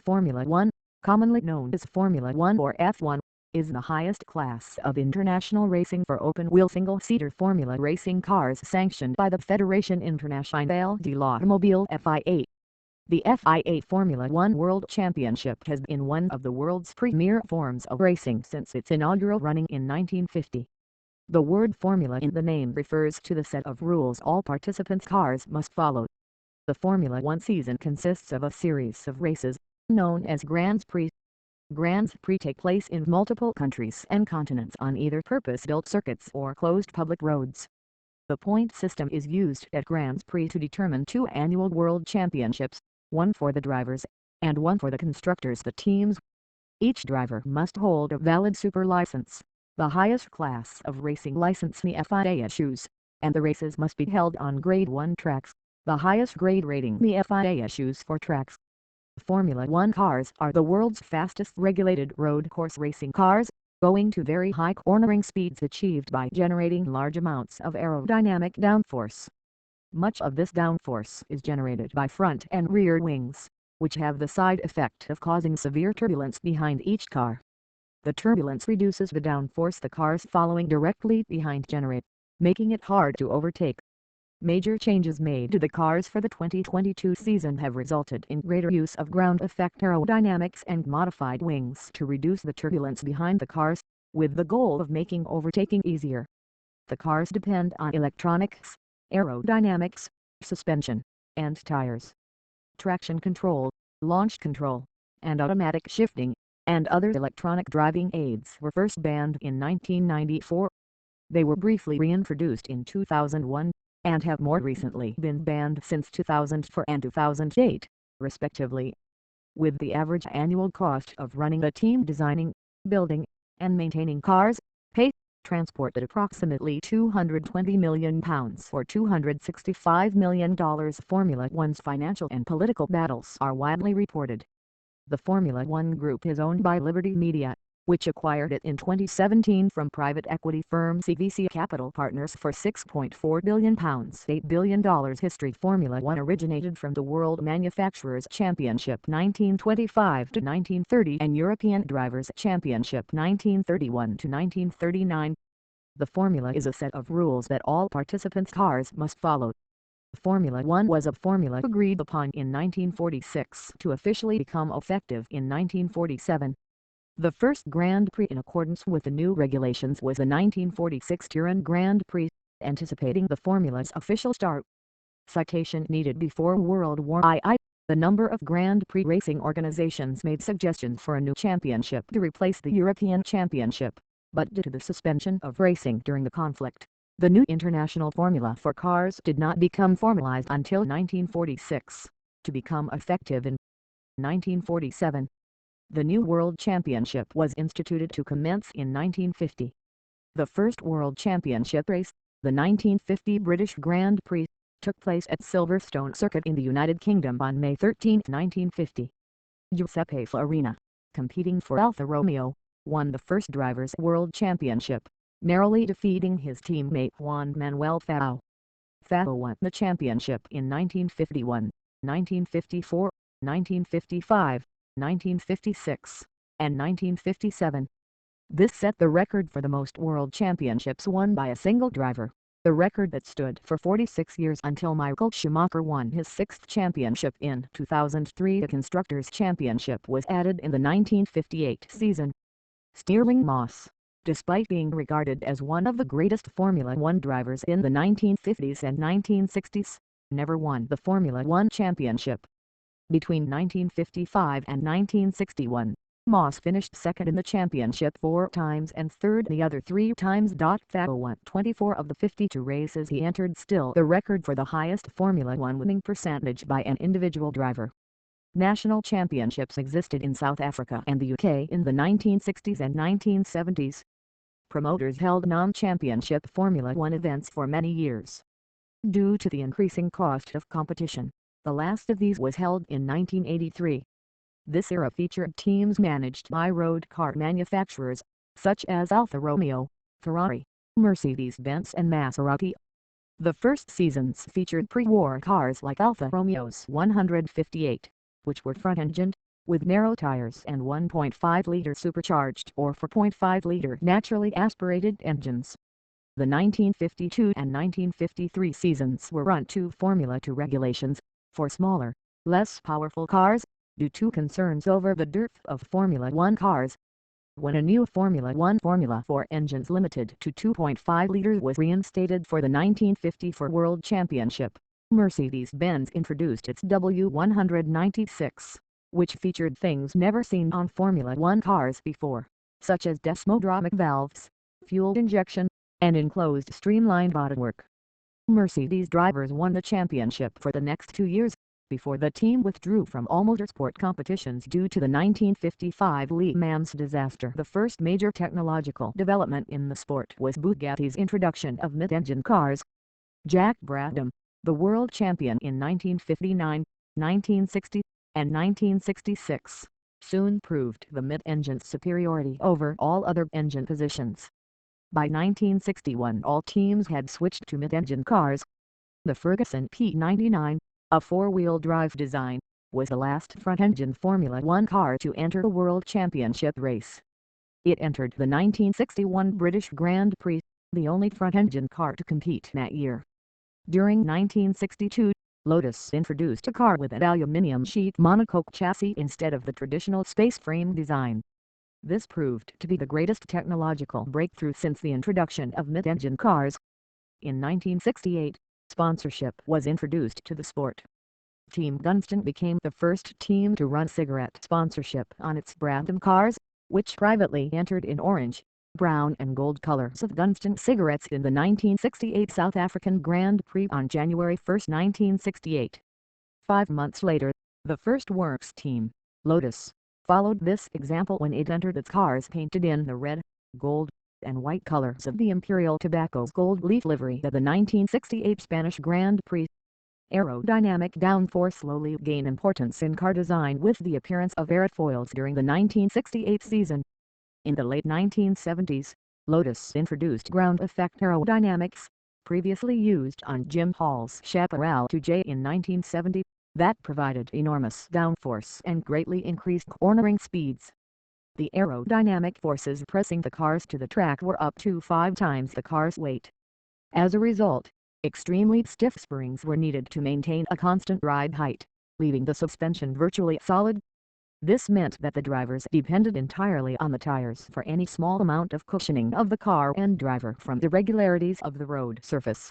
Formula One, commonly known as Formula One or F1, is the highest class of international racing for open-wheel single-seater Formula racing cars sanctioned by the Fédération Internationale de l'Automobile FIA. The FIA Formula One World Championship has been one of the world's premier forms of racing since its inaugural running in 1950. The word formula in the name refers to the set of rules all participants' cars must follow. The Formula One season consists of a series of races, known as Grands Prix. Grands Prix take place in multiple countries and continents on either purpose-built circuits or closed public roads. The point system is used at Grands Prix to determine two annual world championships, one for the drivers, and one for the constructors, the teams. Each driver must hold a valid super license, the highest class of racing license the FIA issues, and the races must be held on Grade 1 tracks, the highest grade rating the FIA issues for tracks. Formula One cars are the world's fastest regulated road course racing cars, going to very high cornering speeds achieved by generating large amounts of aerodynamic downforce. Much of this downforce is generated by front and rear wings, which have the side effect of causing severe turbulence behind each car. The turbulence reduces the downforce the cars following directly behind generate, making it hard to overtake. Major changes made to the cars for the 2022 season have resulted in greater use of ground effect aerodynamics and modified wings to reduce the turbulence behind the cars, with the goal of making overtaking easier. The cars depend on electronics, aerodynamics, suspension, and tires. Traction control, launch control, and automatic shifting, and other electronic driving aids were first banned in 1994. They were briefly reintroduced in 2001, and have more recently been banned since 2004 and 2008, respectively. With the average annual cost of running a team designing, building, and maintaining cars, pay, transport at approximately £220 million or $265 million, Formula One's financial and political battles are widely reported. The Formula One Group is owned by Liberty Media, which acquired it in 2017 from private equity firm CVC Capital Partners for £6.4 billion. $8 billion history. Formula One originated from the World Manufacturers' Championship 1925–1930 and European Drivers' Championship 1931–1939. The formula is a set of rules that all participants' cars must follow. Formula One was a formula agreed upon in 1946 to officially become effective in 1947. The first Grand Prix in accordance with the new regulations was the 1946 Turin Grand Prix, anticipating the formula's official start. Citation needed. Before World War II, the number of Grand Prix racing organizations made suggestions for a new championship to replace the European Championship, but due to the suspension of racing during the conflict, the new international formula for cars did not become formalized until 1946, to become effective in 1947. The new World Championship was instituted to commence in 1950. The first World Championship race, the 1950 British Grand Prix, took place at Silverstone Circuit in the United Kingdom on May 13, 1950. Giuseppe Farina, competing for Alfa Romeo, won the first Drivers' World Championship, narrowly defeating his teammate Juan Manuel Fangio. Fangio won the championship in 1951, 1954, 1955, 1956, and 1957. This set the record for the most world championships won by a single driver, the record that stood for 46 years until Michael Schumacher won his sixth championship in 2003. The Constructors' Championship was added in the 1958 season. Stirling Moss, despite being regarded as one of the greatest Formula One drivers in the 1950s and 1960s, never won the Formula One championship. Between 1955 and 1961, Moss finished second in the championship 4 times and third the other 3 times. Fangio won 24 of the 52 races he entered, still the record for the highest Formula One winning percentage by an individual driver. National championships existed in South Africa and the UK in the 1960s and 1970s. Promoters held non-championship Formula One events for many years. Due to the increasing cost of competition, the last of these was held in 1983. This era featured teams managed by road car manufacturers, such as Alfa Romeo, Ferrari, Mercedes-Benz and Maserati. The first seasons featured pre-war cars like Alfa Romeo's 158, which were front-engined, with narrow tires and 1.5-liter supercharged or 4.5-liter naturally aspirated engines. The 1952 and 1953 seasons were run to Formula 2 regulations, for smaller, less powerful cars, due to concerns over the dearth of Formula 1 cars. When a new Formula 1 Formula 4 engines limited to 2.5 liters was reinstated for the 1954 World Championship, Mercedes-Benz introduced its W196, which featured things never seen on Formula 1 cars before, such as desmodromic valves, fuel injection, and enclosed streamlined bodywork. Mercedes drivers won the championship for the next 2 years, before the team withdrew from all motorsport competitions due to the 1955 Le Mans disaster. The first major technological development in the sport was Bugatti's introduction of mid-engine cars. Jack Brabham, the world champion in 1959, 1960, and 1966, soon proved the mid-engine's superiority over all other engine positions. By 1961 all teams had switched to mid-engine cars. The Ferguson P99, a four-wheel drive design, was the last front-engine Formula 1 car to enter the World Championship race. It entered the 1961 British Grand Prix, the only front-engine car to compete that year. During 1962, Lotus introduced a car with an aluminium sheet monocoque chassis instead of the traditional space frame design. This proved to be the greatest technological breakthrough since the introduction of mid-engine cars. In 1968, sponsorship was introduced to the sport. Team Dunstan became the first team to run cigarette sponsorship on its Brabham cars, which privately entered in orange, brown and gold colors of Dunstan cigarettes in the 1968 South African Grand Prix on January 1, 1968. 5 months later, the first works team, Lotus, followed this example when it entered its cars painted in the red, gold, and white colors of the Imperial Tobacco's gold leaf livery at the 1968 Spanish Grand Prix. Aerodynamic downforce slowly gained importance in car design with the appearance of airfoils during the 1968 season. In the late 1970s, Lotus introduced ground effect aerodynamics, previously used on Jim Hall's Chaparral 2J in 1970, that provided enormous downforce and greatly increased cornering speeds. The aerodynamic forces pressing the cars to the track were up to 5 times the car's weight. As a result, extremely stiff springs were needed to maintain a constant ride height, leaving the suspension virtually solid. This meant that the drivers depended entirely on the tires for any small amount of cushioning of the car and driver from irregularities of the road surface.